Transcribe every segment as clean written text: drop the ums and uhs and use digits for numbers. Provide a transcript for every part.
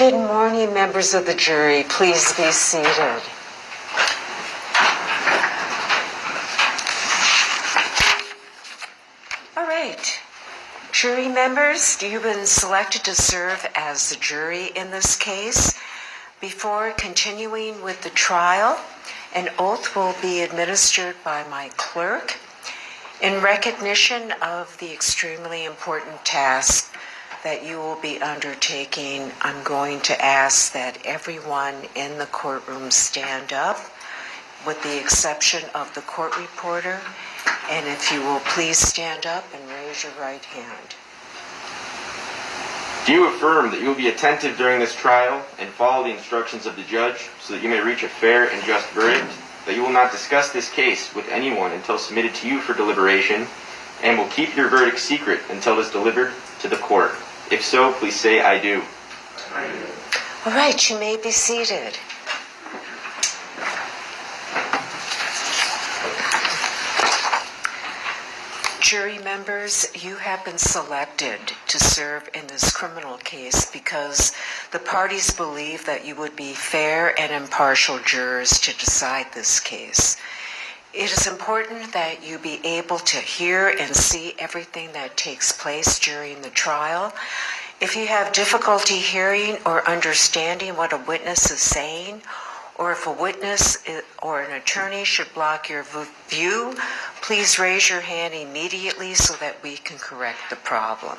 Good morning, members of the jury. Please be seated. All right. Jury members, you've been selected to serve as the jury in this case. Before continuing with the trial, an oath will be administered by my clerk. In recognition of the extremely important task that you will be undertaking, I'm going to ask that everyone in the courtroom stand up, with the exception of the court reporter. And if you will please stand up and raise your right hand. Do you affirm that you will be attentive during this trial and follow the instructions of the judge so that you may reach a fair and just verdict, that you will not discuss this case with anyone until submitted to you for deliberation, and will keep your verdict secret until it is delivered to the court? If so, please say, "I do." I do. All right, you may be seated. Jury members, you have been selected to serve in this criminal case because the parties believe that you would be fair and impartial jurors to decide this case. It is important that you be able to hear and see everything that takes place during the trial. If you have difficulty hearing or understanding what a witness is saying, or if a witness or an attorney should block your view, please raise your hand immediately so that we can correct the problem.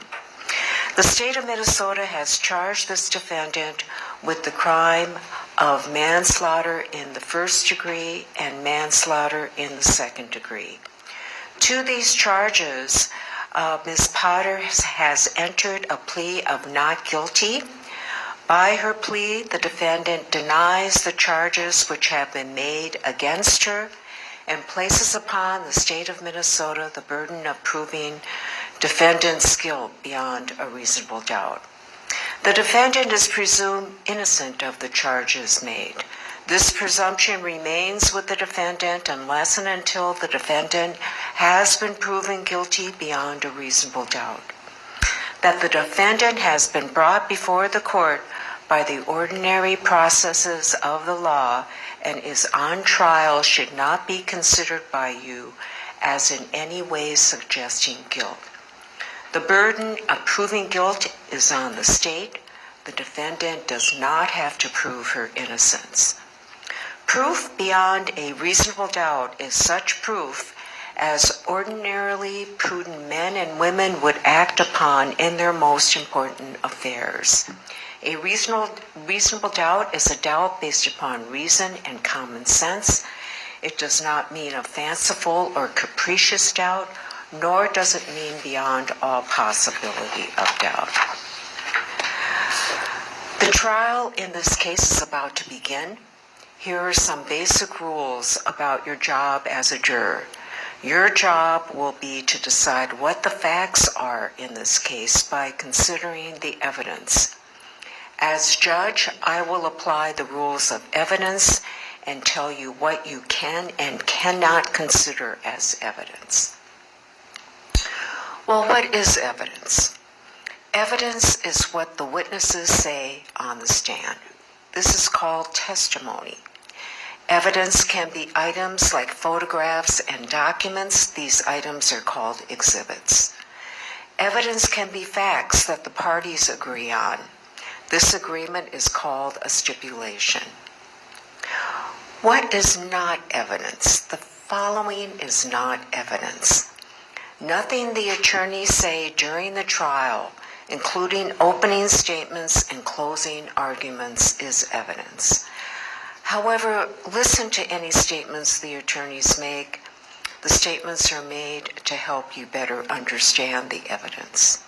The state of Minnesota has charged this defendant with the crime of manslaughter in the first degree and manslaughter in the second degree. To these charges, Ms. Potter has entered a plea of not guilty. By her plea, the defendant denies the charges which have been made against her and places upon the state of Minnesota the burden of proving defendant's guilt beyond a reasonable doubt. The defendant is presumed innocent of the charges made. This presumption remains with the defendant unless and until the defendant has been proven guilty beyond a reasonable doubt. That the defendant has been brought before the court by the ordinary processes of the law and is on trial should not be considered by you as in any way suggesting guilt. The burden of proving guilt is on the state. The defendant does not have to prove her innocence. Proof beyond a reasonable doubt is such proof as ordinarily prudent men and women would act upon in their most important affairs. A reasonable doubt is a doubt based upon reason and common sense. It does not mean a fanciful or capricious doubt, nor does it mean beyond all possibility of doubt. The trial in this case is about to begin. Here are some basic rules about your job as a juror. Your job will be to decide what the facts are in this case by considering the evidence. As judge, I will apply the rules of evidence and tell you what you can and cannot consider as evidence. Well, what is evidence? Evidence is what the witnesses say on the stand. This is called testimony. Evidence can be items like photographs and documents. These items are called exhibits. Evidence can be facts that the parties agree on. This agreement is called a stipulation. What is not evidence? The following is not evidence. Nothing the attorneys say during the trial, including opening statements and closing arguments, is evidence. However, listen to any statements the attorneys make. The statements are made to help you better understand the evidence.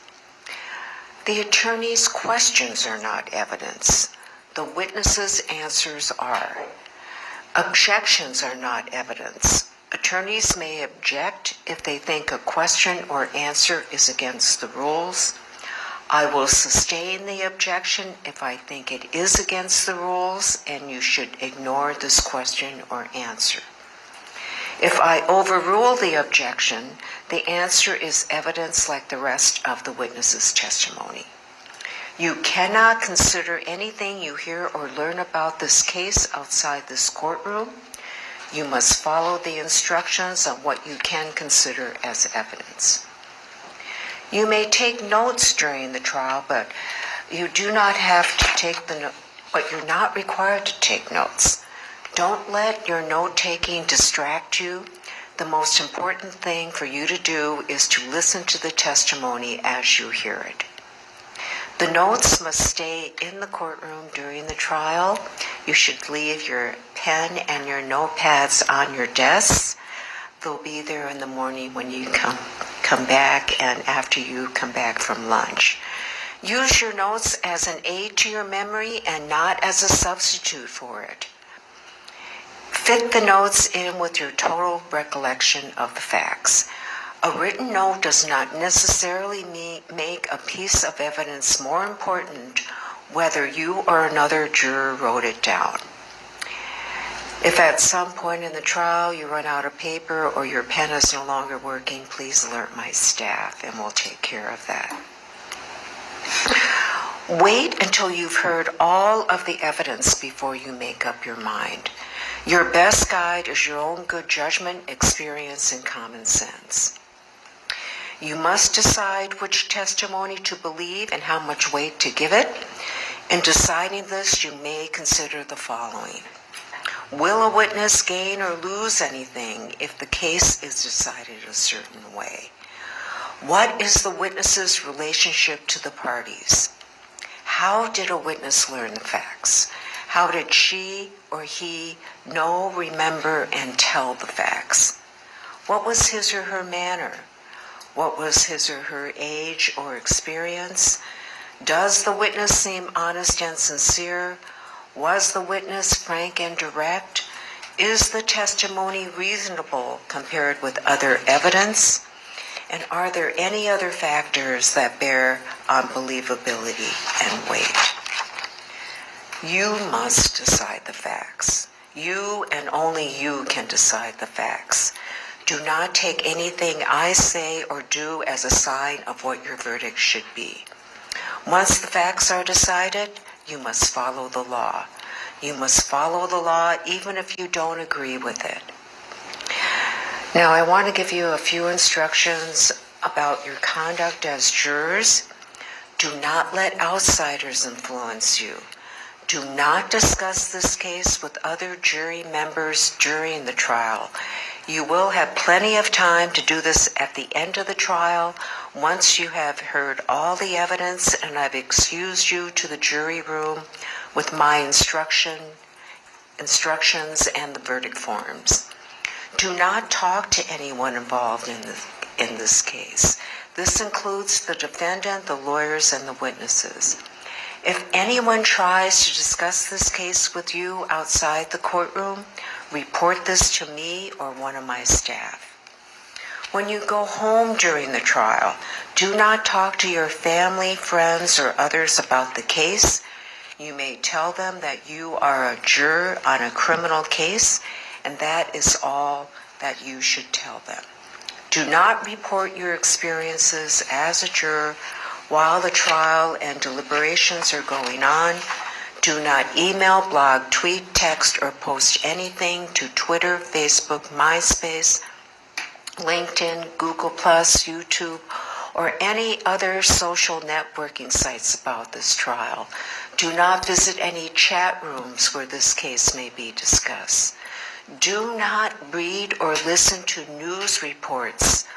The attorney's questions are not evidence. The witness's answers are. Objections are not evidence. Attorneys may object if they think a question or answer is against the rules. I will sustain the objection if I think it is against the rules and you should ignore this question or answer. If I overrule the objection, the answer is evidence like the rest of the witness's testimony. You cannot consider anything you hear or learn about this case outside this courtroom. You must follow the instructions on what you can consider as evidence. You may take notes during the trial, but you do not have to take but you're not required to take notes. Don't let your note-taking distract you. The most important thing for you to do is to listen to the testimony as you hear it. The notes must stay in the courtroom during the trial. You should leave your pen and your notepads on your desks. They'll be there in the morning when you come back and after you come back from lunch. Use your notes as an aid to your memory and not as a substitute for it. Fit the notes in with your total recollection of the facts. A written note does not necessarily make a piece of evidence more important whether you or another juror wrote it down. If at some point in the trial you run out of paper or your pen is no longer working, please alert my staff and we'll take care of that. Wait until you've heard all of the evidence before you make up your mind. Your best guide is your own good judgment, experience, and common sense. You must decide which testimony to believe and how much weight to give it. In deciding this, you may consider the following. Will a witness gain or lose anything if the case is decided a certain way? What is the witness's relationship to the parties? How did a witness learn the facts? How did she or he know, remember, and tell the facts? What was his or her manner? What was his or her age or experience? Does the witness seem honest and sincere? Was the witness frank and direct? Is the testimony reasonable compared with other evidence? And are there any other factors that bear on believability and weight? You must decide the facts. You and only you can decide the facts. Do not take anything I say or do as a sign of what your verdict should be. Once the facts are decided, you must follow the law. You must follow the law even if you don't agree with it. Now, I want to give you a few instructions about your conduct as jurors. Do not let outsiders influence you. Do not discuss this case with other jury members during the trial. You will have plenty of time to do this at the end of the trial once you have heard all the evidence and I've excused you to the jury room with my instructions and the verdict forms. Do not talk to anyone involved in this case. This includes the defendant, the lawyers, and the witnesses. If anyone tries to discuss this case with you outside the courtroom, report this to me or one of my staff. When you go home during the trial, do not talk to your family, friends, or others about the case. You may tell them that you are a juror on a criminal case, and that is all that you should tell them. Do not report your experiences as a juror while the trial and deliberations are going on. Do not email, blog, tweet, text, or post anything to Twitter, Facebook, MySpace, LinkedIn, Google+, YouTube, or any other social networking sites about this trial. Do not visit any chat rooms where this case may be discussed. Do not read or listen to news reports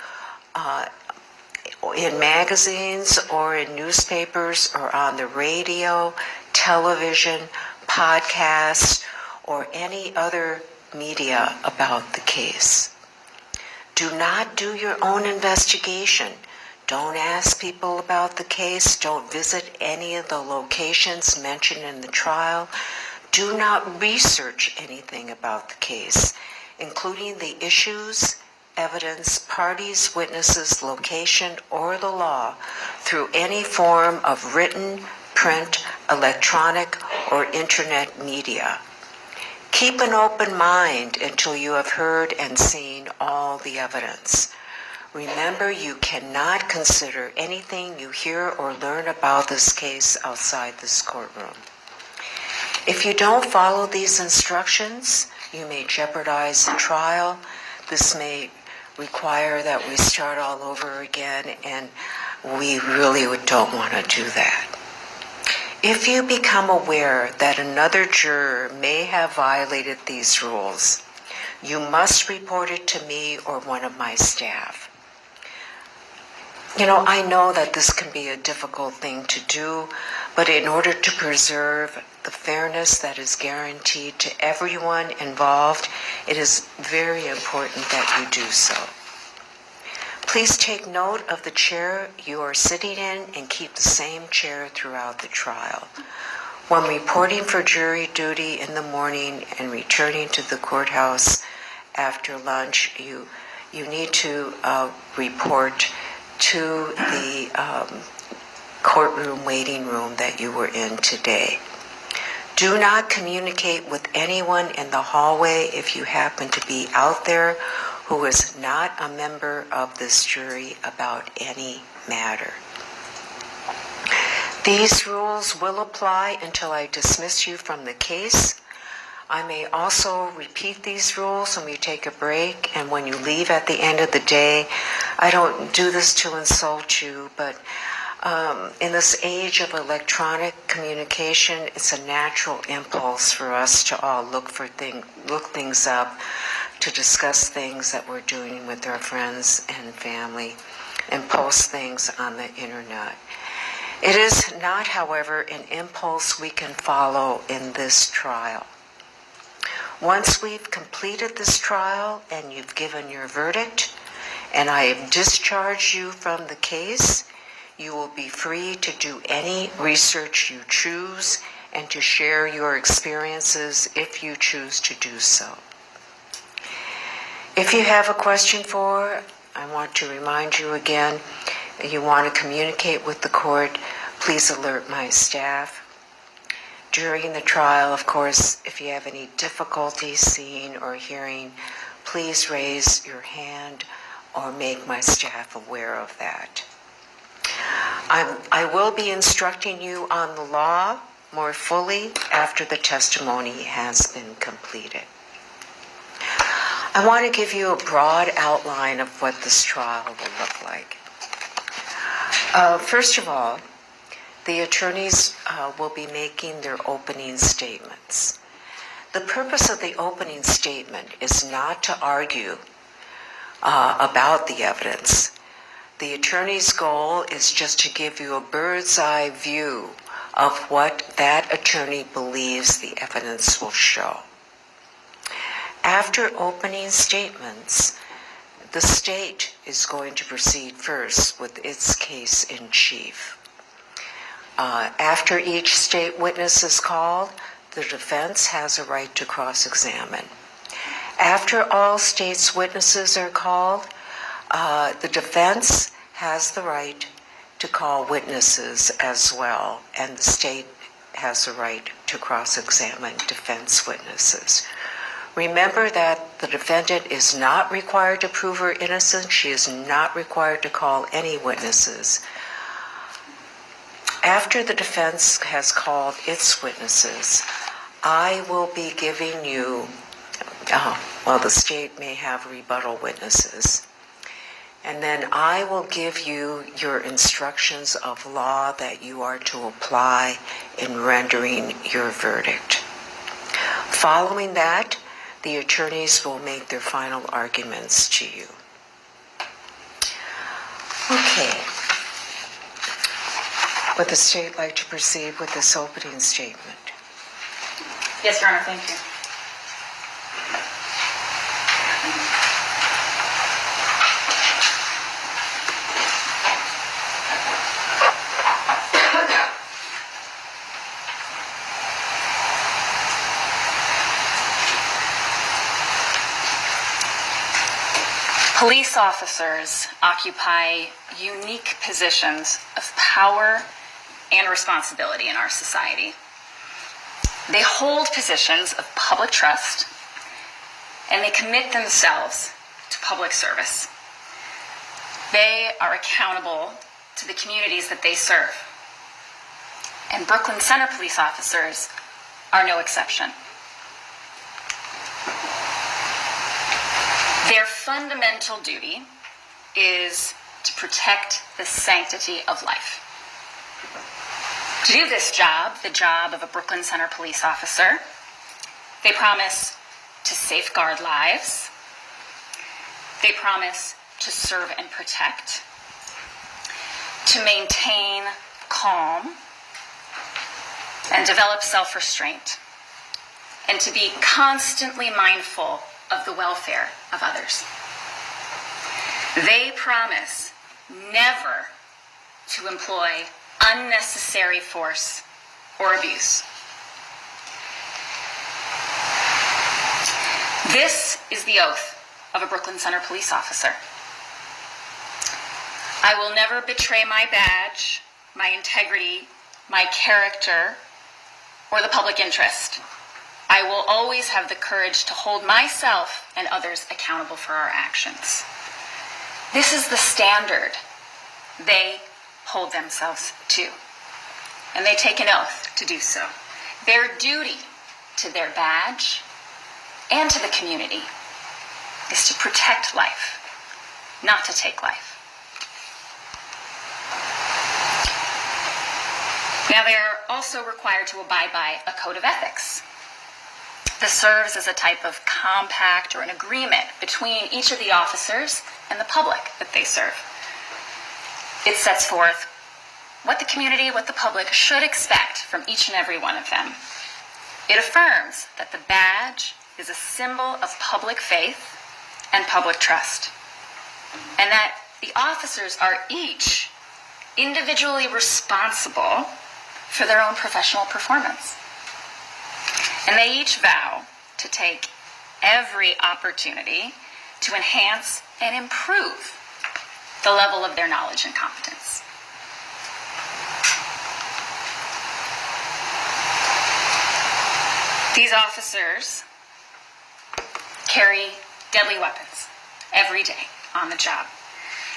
in magazines or in newspapers or on the radio, television, podcasts, or any other media about the case. Do not do your own investigation. Don't ask people about the case. Don't visit any of the locations mentioned in the trial. Do not research anything about the case, including the issues, evidence, parties, witnesses, location, or the law through any form of written, print, electronic, or internet media. Keep an open mind until you have heard and seen all the evidence. Remember, you cannot consider anything you hear or learn about this case outside this courtroom. If you don't follow these instructions, you may jeopardize the trial. This may require that we start all over again, and we really don't want to do that. If you become aware that another juror may have violated these rules, you must report it to me or one of my staff. I know that this can be a difficult thing to do, but in order to preserve the fairness that is guaranteed to everyone involved, it is very important that you do so. Please take note of the chair you are sitting in and keep the same chair throughout the trial. When reporting for jury duty in the morning and returning to the courthouse after lunch, you need to report to the courtroom waiting room that you were in today. Do not communicate with anyone in the hallway if you happen to be out there who is not a member of this jury about any matter. These rules will apply until I dismiss you from the case. I may also repeat these rules when we take a break and when you leave at the end of the day. I don't do this to insult you, but in this age of electronic communication, it's a natural impulse for us to all look things up, to discuss things that we're doing with our friends and family, and post things on the internet. It is not, however, an impulse we can follow in this trial. Once we've completed this trial and you've given your verdict, and I have discharged you from the case, you will be free to do any research you choose and to share your experiences if you choose to do so. If you have a question I want to remind you again, you want to communicate with the court, please alert my staff. During the trial, of course, if you have any difficulty seeing or hearing, please raise your hand or make my staff aware of that. I will be instructing you on the law more fully after the testimony has been completed. I want to give you a broad outline of what this trial will look like. First of all, the attorneys will be making their opening statements. The purpose of the opening statement is not to argue about the evidence. The attorney's goal is just to give you a bird's eye view of what that attorney believes the evidence will show. After opening statements, the state is going to proceed first with its case in chief. After each state witness is called, the defense has a right to cross-examine. After all state's witnesses are called, the defense has the right to call witnesses as well, and the state has the right to cross-examine defense witnesses. Remember that the defendant is not required to prove her innocence. She is not required to call any witnesses. After the defense has called its witnesses, I will be giving you, the state may have rebuttal witnesses, and then I will give you your instructions of law that you are to apply in rendering your verdict. Following that, the attorneys will make their final arguments to you. Okay. Would the state like to proceed with this opening statement? Yes, Your Honor, thank you. Police officers occupy unique positions of power and responsibility in our society. They hold positions of public trust, and they commit themselves to public service. They are accountable to the communities that they serve. And Brooklyn Center police officers are no exception. Their fundamental duty is to protect the sanctity of life. To do this job, the job of a Brooklyn Center police officer, they promise to safeguard lives. They promise to serve and protect, to maintain calm and develop self-restraint, and to be constantly mindful of the welfare of others. They promise never to employ unnecessary force or abuse. This is the oath of a Brooklyn Center police officer. I will never betray my badge, my integrity, my character, or the public interest. I will always have the courage to hold myself and others accountable for our actions. This is the standard they hold themselves to, and they take an oath to do so. Their duty to their badge and to the community is to protect life, not to take life. Now, they're also required to abide by a code of ethics. This serves as a type of compact or an agreement between each of the officers and the public that they serve. It sets forth what the community, what the public should expect from each and every one of them. It affirms that the badge is a symbol of public faith and public trust, and that the officers are each individually responsible for their own professional performance. And they each vow to take every opportunity to enhance and improve the level of their knowledge and competence. These officers carry deadly weapons every day on the job,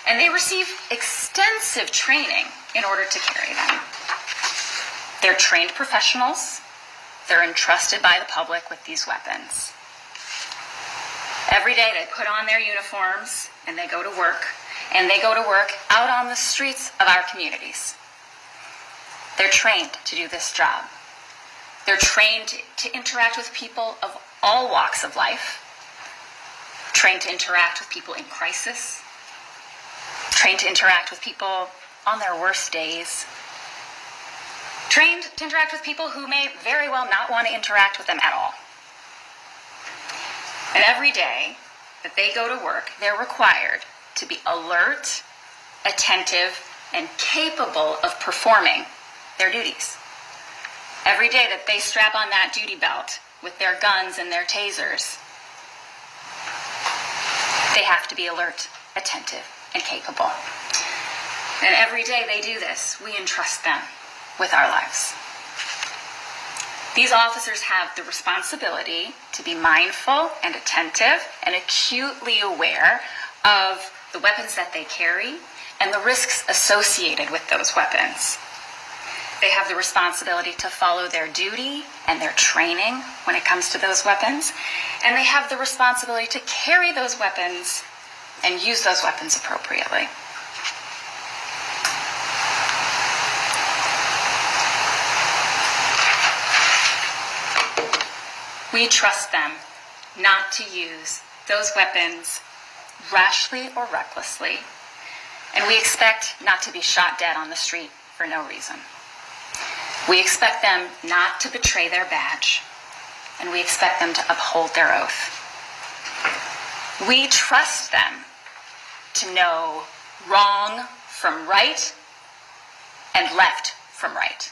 and they receive extensive training in order to carry them. They're trained professionals. They're entrusted by the public with these weapons. Every day they put on their uniforms and they go to work, and they go to work out on the streets of our communities. They're trained to do this job. They're trained to interact with people of all walks of life, trained to interact with people in crisis, trained to interact with people on their worst days, trained to interact with people who may very well not want to interact with them at all. And every day that they go to work, they're required to be alert, attentive, and capable of performing their duties. Every day that they strap on that duty belt with their guns and their tasers, they have to be alert, attentive, and capable. And every day they do this, we entrust them with our lives. These officers have the responsibility to be mindful and attentive and acutely aware of the weapons that they carry and the risks associated with those weapons. They have the responsibility to follow their duty and their training when it comes to those weapons, and they have the responsibility to carry those weapons and use those weapons appropriately. We trust them not to use those weapons rashly or recklessly, and we expect not to be shot dead on the street for no reason. We expect them not to betray their badge, and we expect them to uphold their oath. We trust them to know wrong from right and left from right.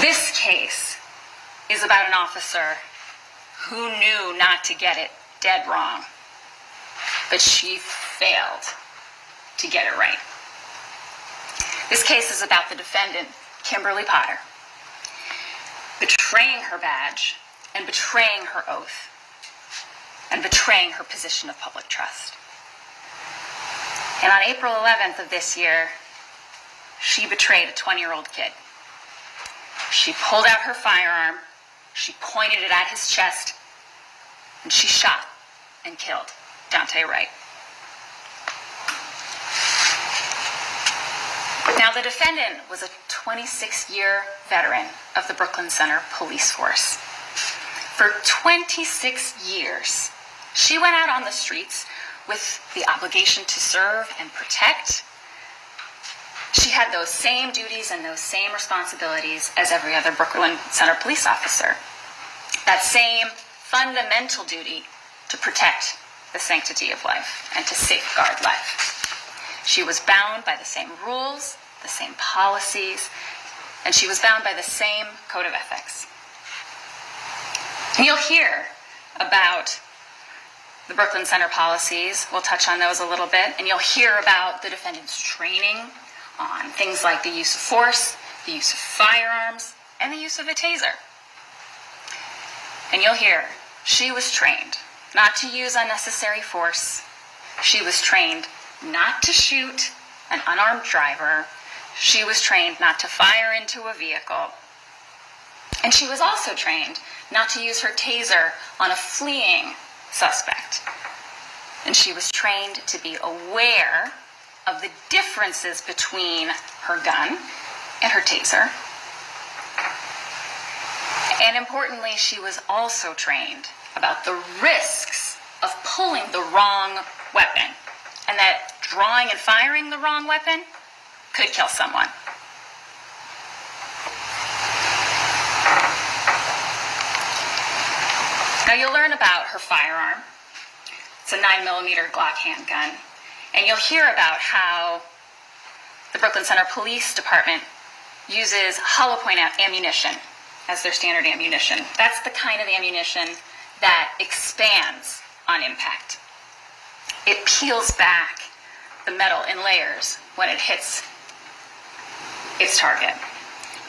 This case is about an officer who knew not to get it dead wrong, but she failed to get it right. This case is about the defendant, Kimberly Potter, betraying her badge and betraying her oath and betraying her position of public trust. And on April 11th of this year, she betrayed a 20-year-old kid. She pulled out her firearm, she pointed it at his chest, and she shot and killed Daunte Wright. Now, the defendant was a 26-year veteran of the Brooklyn Center Police Force. For 26 years, she went out on the streets with the obligation to serve and protect. She had those same duties and those same responsibilities as every other Brooklyn Center police officer. That same fundamental duty to protect the sanctity of life and to safeguard life. She was bound by the same rules, the same policies, and she was bound by the same code of ethics. And you'll hear about the Brooklyn Center policies. We'll touch on those a little bit. And you'll hear about the defendant's training on things like the use of force, the use of firearms, and the use of a taser. And you'll hear she was trained not to use unnecessary force. She was trained not to shoot an unarmed driver. She was trained not to fire into a vehicle. And she was also trained not to use her taser on a fleeing suspect. And she was trained to be aware of the differences between her gun and her taser. And importantly, she was also trained about the risks of pulling the wrong weapon, and that drawing and firing the wrong weapon could kill someone. Now, you'll learn about her firearm. It's a 9mm Glock handgun. And you'll hear about how the Brooklyn Center Police Department uses hollow point ammunition as their standard ammunition. That's the kind of ammunition that expands on impact. It peels back the metal in layers when it hits its target.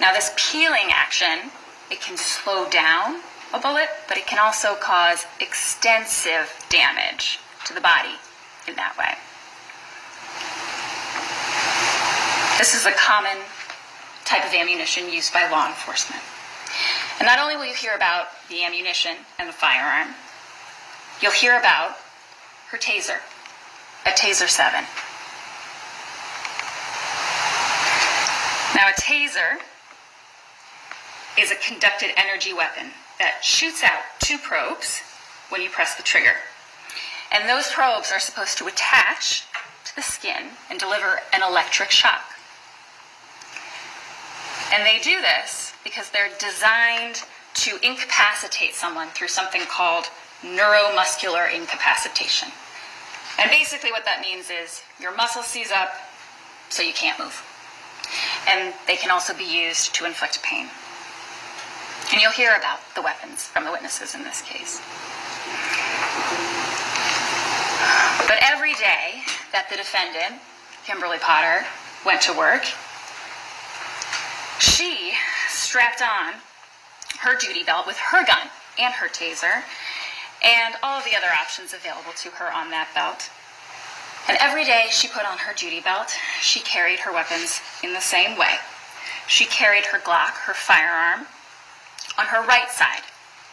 Now, this peeling action, it can slow down a bullet, but it can also cause extensive damage to the body in that way. This is a common type of ammunition used by law enforcement. And not only will you hear about the ammunition and the firearm, you'll hear about her taser, a Taser 7. Now, a taser is a conducted energy weapon that shoots out 2 probes when you press the trigger. And those probes are supposed to attach to the skin and deliver an electric shock. And they do this because they're designed to incapacitate someone through something called neuromuscular incapacitation. And basically what that means is your muscle seize up so you can't move. And they can also be used to inflict pain. And you'll hear about the weapons from the witnesses in this case. But every day that the defendant, Kimberly Potter, went to work, she strapped on her duty belt with her gun and her taser and all of the other options available to her on that belt. And every day she put on her duty belt, she carried her weapons in the same way. She carried her Glock, her firearm, on her right side.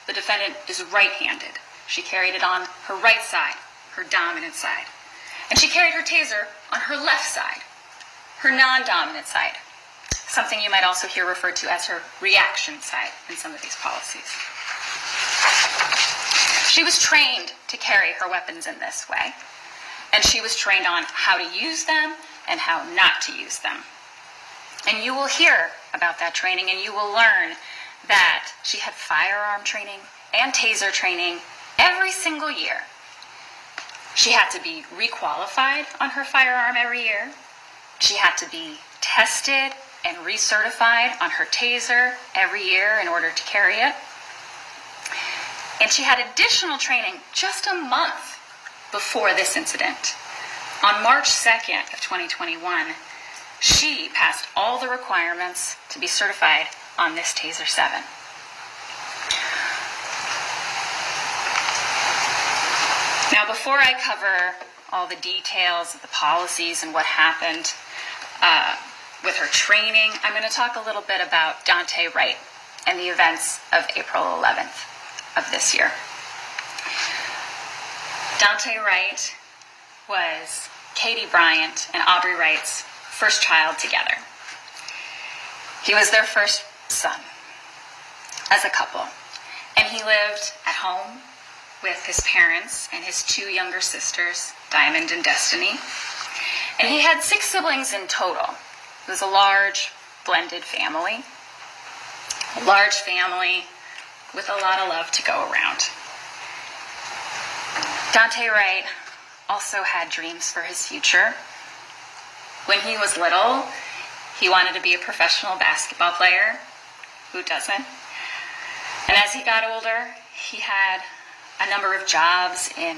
The defendant is right-handed. She carried it on her right side, her dominant side. And she carried her taser on her left side, her non-dominant side. Something you might also hear referred to as her reaction side in some of these policies. She was trained to carry her weapons in this way, and she was trained on how to use them and how not to use them. And you will hear about that training, and you will learn that she had firearm training and taser training every single year. She had to be requalified on her firearm every year. She had to be tested and recertified on her taser every year in order to carry it. And she had additional training just a month before this incident. On March 2nd of 2021, she passed all the requirements to be certified on this Taser 7. Now, before I cover all the details of the policies and what happened with her training, I'm going to talk a little bit about Daunte Wright and the events of April 11th of this year. Daunte Wright was Katie Bryant and Aubrey Wright's first child together. He was their first son as a couple, and he lived at home with his parents and his two younger sisters, Diamond and Destiny. And he had 6 siblings in total. It was a large, blended family. A large family with a lot of love to go around. Daunte Wright also had dreams for his future. When he was little, he wanted to be a professional basketball player. Who doesn't? And as he got older, he had a number of jobs in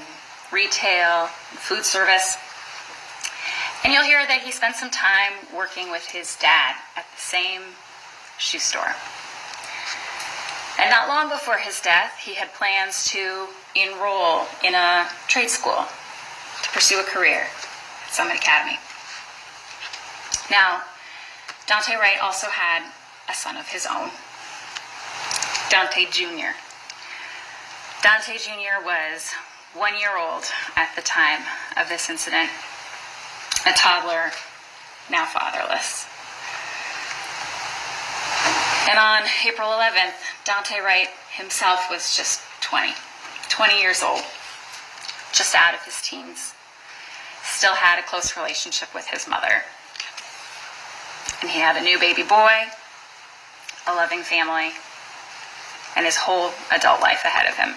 retail, food service. And you'll hear that he spent some time working with his dad at the same shoe store. And not long before his death, he had plans to enroll in a trade school to pursue a career at Summit Academy. Now, Daunte Wright also had a son of his own, Daunte Jr. Daunte Jr. was 1 year old at the time of this incident, a toddler, now fatherless. And on April 11th, Daunte Wright himself was just 20 years old, just out of his teens. Still had a close relationship with his mother. And he had a new baby boy, a loving family, and his whole adult life ahead of him.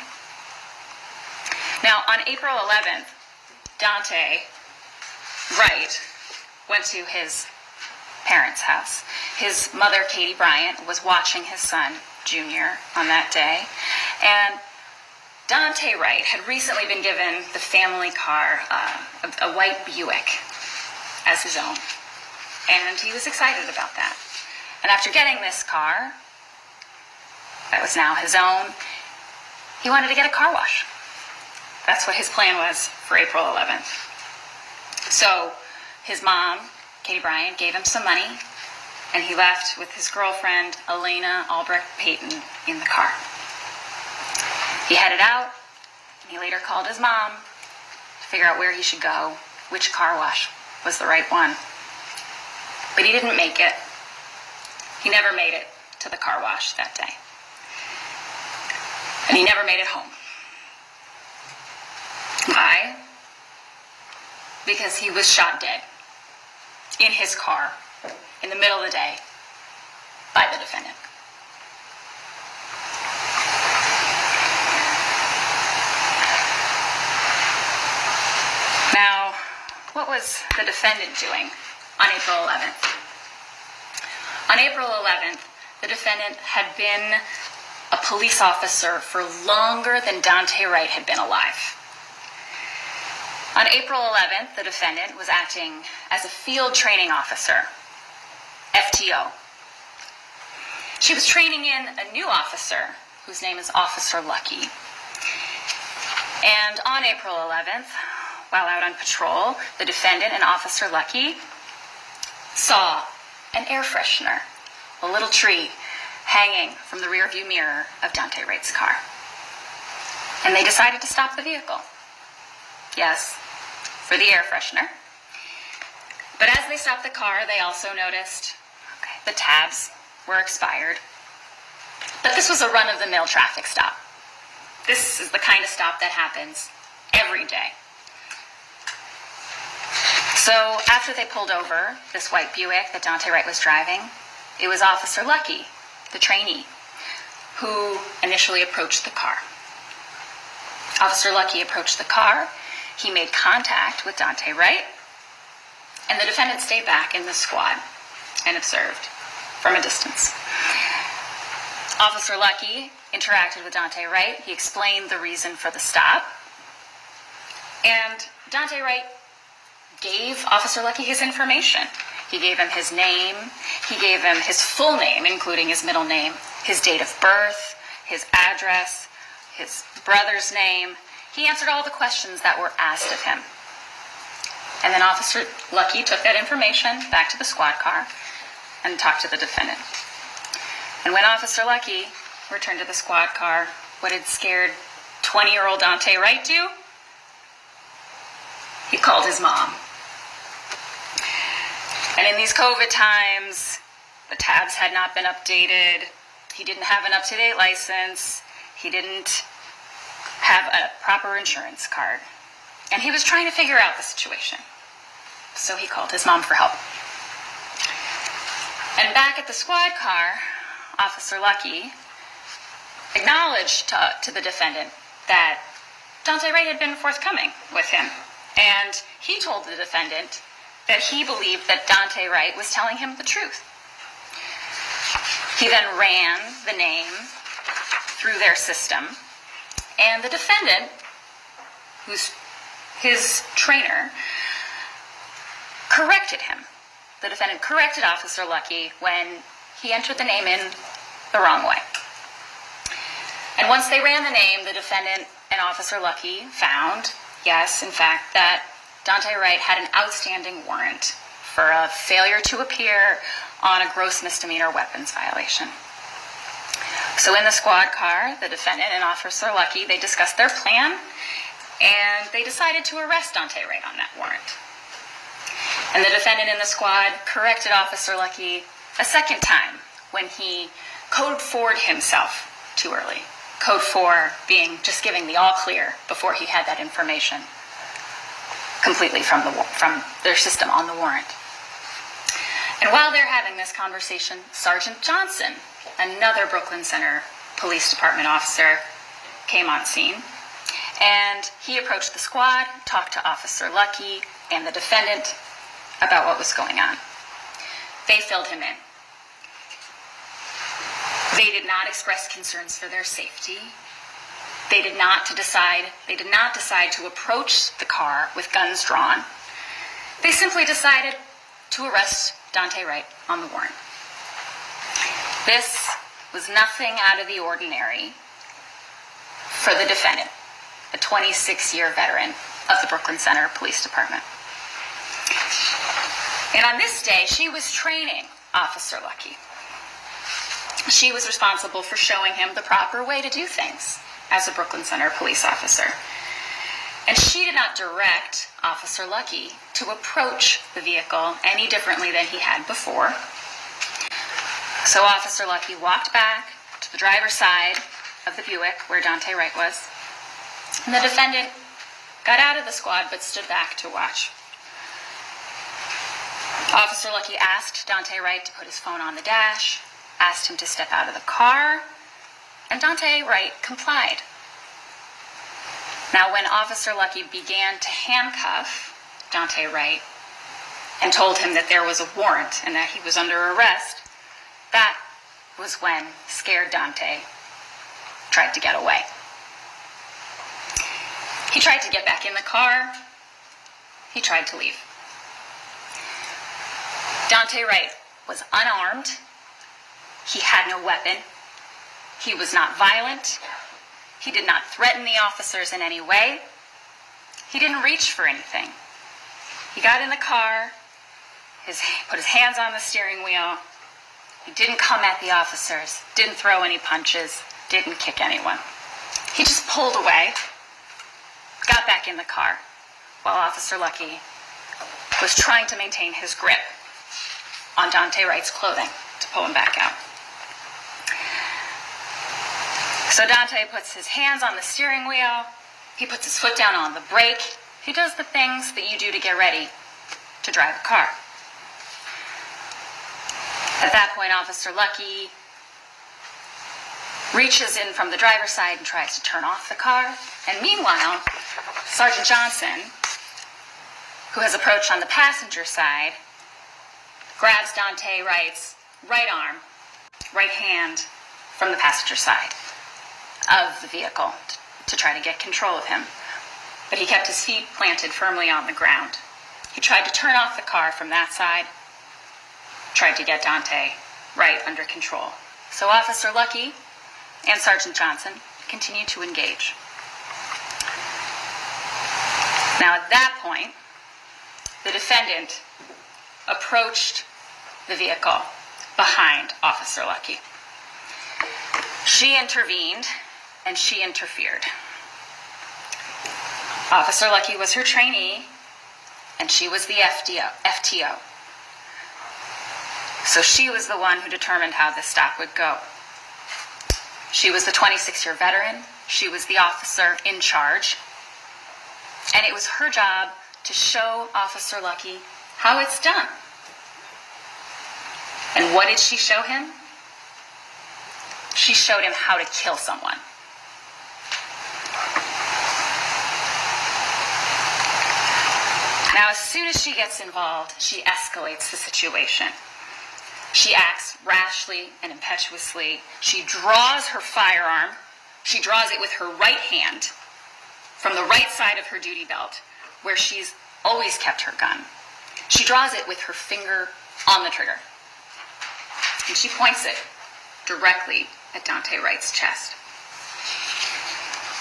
Now, on April 11th, Daunte Wright went to his parents' house. His mother, Katie Bryant, was watching his son, Junior, on that day. And Daunte Wright had recently been given the family car, a white Buick, as his own. And he was excited about that. And after getting this car, that was now his own, he wanted to get a car wash. That's what his plan was for April 11th. So his mom, Katie Bryant, gave him some money, and he left with his girlfriend, Elena Albrecht Payton, in the car. He headed out, and he later called his mom to figure out where he should go, which car wash was the right one. But he didn't make it. He never made it to the car wash that day. And he never made it home. Why? Because he was shot dead in his car in the middle of the day by the defendant. Now, what was the defendant doing on April 11th? On April 11th, the defendant had been a police officer for longer than Daunte Wright had been alive. On April 11th, the defendant was acting as a field training officer, FTO. She was training in a new officer whose name is Officer Lucky. And on April 11th, while out on patrol, the defendant and Officer Lucky saw an air freshener, a little tree, hanging from the rearview mirror of Daunte Wright's car. And they decided to stop the vehicle. Yes, for the air freshener. But as they stopped the car, they also noticed the tabs were expired. But this was a run-of-the-mill traffic stop. This is the kind of stop that happens every day. So after they pulled over this white Buick that Daunte Wright was driving, it was Officer Lucky, the trainee, who initially approached the car. Officer Lucky approached the car. He made contact with Daunte Wright, and the defendant stayed back in the squad and observed from a distance. Officer Lucky interacted with Daunte Wright. He explained the reason for the stop, and Daunte Wright gave Officer Lucky his information. He gave him his name. He gave him his full name, including his middle name, his date of birth, his address, his brother's name. He answered all the questions that were asked of him. And then Officer Lucky took that information back to the squad car and talked to the defendant. And when Officer Lucky returned to the squad car, what had scared 20-year-old Daunte Wright do? He called his mom. And in these COVID times, the tabs had not been updated. He didn't have an up-to-date license. He didn't have a proper insurance card. And he was trying to figure out the situation. So he called his mom for help. And back at the squad car, Officer Lucky acknowledged to the defendant that Daunte Wright had been forthcoming with him. And he told the defendant that he believed that Daunte Wright was telling him the truth. He then ran the name through their system, and the defendant, who's his trainer, corrected him. The defendant corrected Officer Lucky when he entered the name in the wrong way. And once they ran the name, the defendant and Officer Lucky found, yes, in fact, that Daunte Wright had an outstanding warrant for a failure to appear on a gross misdemeanor weapons violation. So in the squad car, the defendant and Officer Lucky, they discussed their plan, and they decided to arrest Daunte Wright on that warrant. And the defendant in the squad corrected Officer Lucky a second time when he code 4'd himself too early. Code 4 being just giving the all clear before he had that information completely from their system on the warrant. And while they're having this conversation, Sergeant Johnson, another Brooklyn Center Police Department officer, came on scene. And he approached the squad, talked to Officer Lucky and the defendant about what was going on. They filled him in. They did not express concerns for their safety. They did not decide to approach the car with guns drawn. They simply decided to arrest Daunte Wright on the warrant. This was nothing out of the ordinary for the defendant, a 26-year veteran of the Brooklyn Center Police Department. And on this day, she was training Officer Lucky. She was responsible for showing him the proper way to do things as a Brooklyn Center police officer. And she did not direct Officer Lucky to approach the vehicle any differently than he had before. So Officer Lucky walked back to the driver's side of the Buick where Daunte Wright was. And the defendant got out of the squad but stood back to watch. Officer Lucky asked Daunte Wright to put his phone on the dash, asked him to step out of the car, and Daunte Wright complied. Now, when Officer Lucky began to handcuff Daunte Wright and told him that there was a warrant and that he was under arrest, that was when scared Daunte tried to get away. He tried to get back in the car. He tried to leave. Daunte Wright was unarmed. He had no weapon. He was not violent. He did not threaten the officers in any way. He didn't reach for anything. He got in the car, put his hands on the steering wheel. He didn't come at the officers, didn't throw any punches, didn't kick anyone. He just pulled away, got back in the car, while Officer Lucky was trying to maintain his grip on Daunte Wright's clothing to pull him back out. So Daunte puts his hands on the steering wheel. He puts his foot down on the brake. He does the things that you do to get ready to drive a car. At that point, Officer Lucky reaches in from the driver's side and tries to turn off the car. And meanwhile, Sergeant Johnson, who has approached on the passenger side, grabs Daunte Wright's right arm, right hand, from the passenger side of the vehicle to try to get control of him. But he kept his feet planted firmly on the ground. He tried to turn off the car from that side, tried to get Daunte Wright under control. So Officer Lucky and Sergeant Johnson continued to engage. Now at that point, the defendant approached the vehicle behind Officer Lucky. She intervened and she interfered. Officer Lucky was her trainee and she was the FTO. So she was the one who determined how this stop would go. She was the 26-year veteran. She was the officer in charge. And it was her job to show Officer Lucky how it's done. And what did she show him? She showed him how to kill someone. Now, as soon as she gets involved, she escalates the situation. She acts rashly and impetuously. She draws her firearm. She draws it with her right hand from the right side of her duty belt, where she's always kept her gun. She draws it with her finger on the trigger. And she points it directly at Daunte Wright's chest.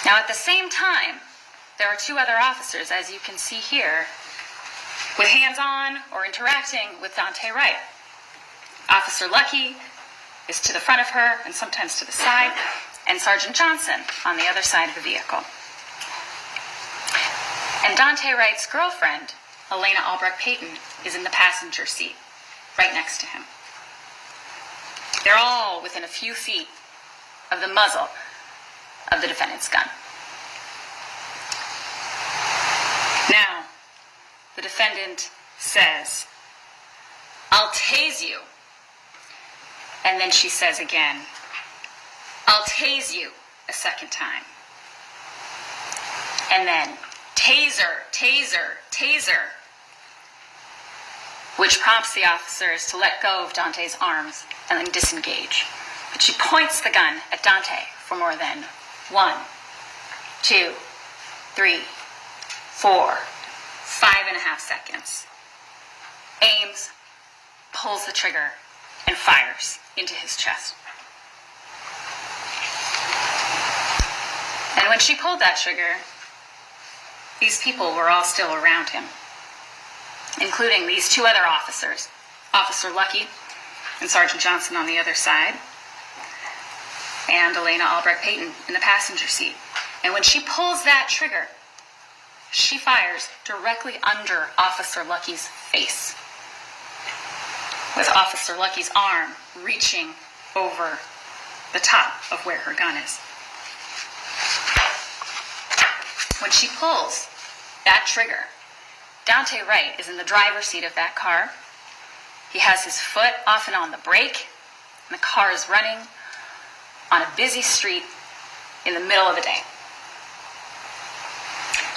Now, at the same time, there are two other officers, as you can see here, with hands on or interacting with Daunte Wright. Officer Lucky is to the front of her and sometimes to the side, and Sergeant Johnson on the other side of the vehicle. And Daunte Wright's girlfriend, Elena Albrecht Payton, is in the passenger seat, right next to him. They're all within a few feet of the muzzle of the defendant's gun. Now, the defendant says, "I'll tase you." And then she says again, "I'll tase you," a second time. And then, "Taser, taser, taser," which prompts the officers to let go of Daunte's arms and then disengage. But she points the gun at Daunte for more than 1, 2, 3, 4, 5.5 seconds. Aims, pulls the trigger, and fires into his chest. And when she pulled that trigger, these people were all still around him, including these two other officers, Officer Lucky and Sergeant Johnson on the other side, and Elena Albrecht Payton in the passenger seat. And when she pulls that trigger, she fires directly under Officer Lucky's face, with Officer Lucky's arm reaching over the top of where her gun is. When she pulls that trigger, Daunte Wright is in the driver's seat of that car. He has his foot off and on the brake, and the car is running on a busy street in the middle of the day.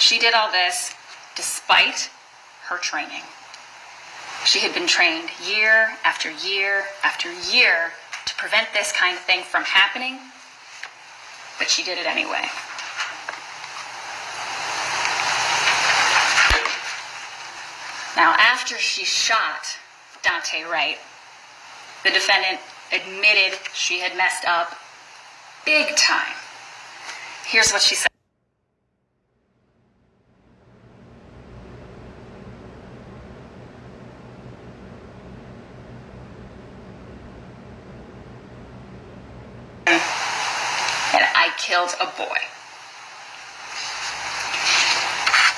She did all this despite her training. She had been trained year after year after year to prevent this kind of thing from happening, but she did it anyway. Now, after she shot Daunte Wright, the defendant admitted she had messed up big time. Here's what she said. And I killed a boy.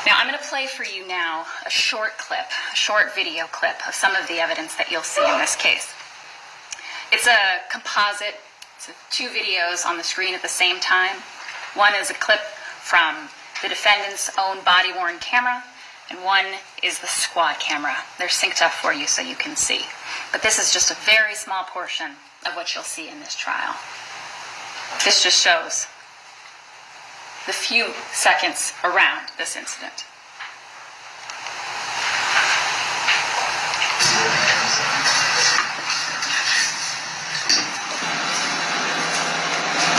Now, I'm going to play for you now a short video clip of some of the evidence that you'll see in this case. It's a composite. It's two videos on the screen at the same time. One is a clip from the defendant's own body-worn camera, and one is the squad camera. They're synced up for you so you can see. But this is just a very small portion of what you'll see in this trial. This just shows the few seconds around this incident.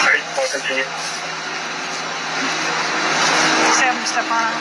Are you talking to you? Say I'm Stefano.